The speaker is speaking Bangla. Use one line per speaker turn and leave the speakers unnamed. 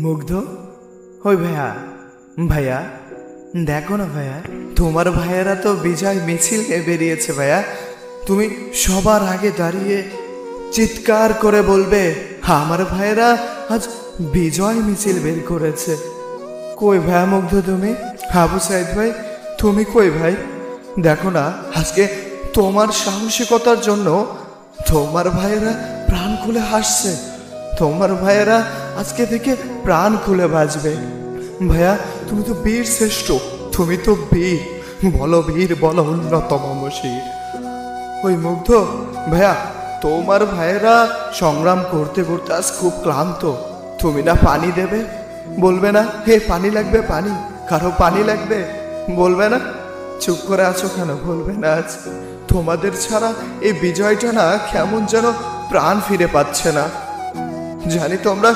মুগ্ধ, ওই ভাইয়া ভাইয়া দেখো না ভাইয়া, তোমার ভাইয়েরা তো বিজয় মিছিল নিয়ে বেরিয়েছে ভাইয়া। তুমি সবার আগে দাঁড়িয়ে চিৎকার করে বলবে আমার ভাইয়েরা আজ বিজয় মিছিল বের করেছে। কই ভাইয়া মুগ্ধ তুমি? আবু সাইদ ভাই তুমি কই ভাই? দেখো না, আজকে তোমার সাহসিকতার জন্য তোমার ভাইয়েরা প্রাণ খুলে হাসছে। তোমার ভাইয়েরা আজকে থেকে প্রাণ খুলে বাঁচবে। ভাইয়া তুমি তো বীর শ্রেষ্ঠ, তুমি তো বীর, বলো বীর, বলো অন্যতম শির। ওই মুগ্ধ ভাইয়া, তোমার ভাইয়েরা সংগ্রাম করতে করতে আজ খুব ক্লান্ত। তুমি না পানি দেবে, বলবে না হে পানি লাগবে, পানি কারো পানি লাগবে, বলবে না? চুপ করে আছো কেন? বলবে না? আজ তোমাদের ছাড়া এই বিজয়টা না কেমন যেন প্রাণ ফিরে পাচ্ছে না। জানি তোমরা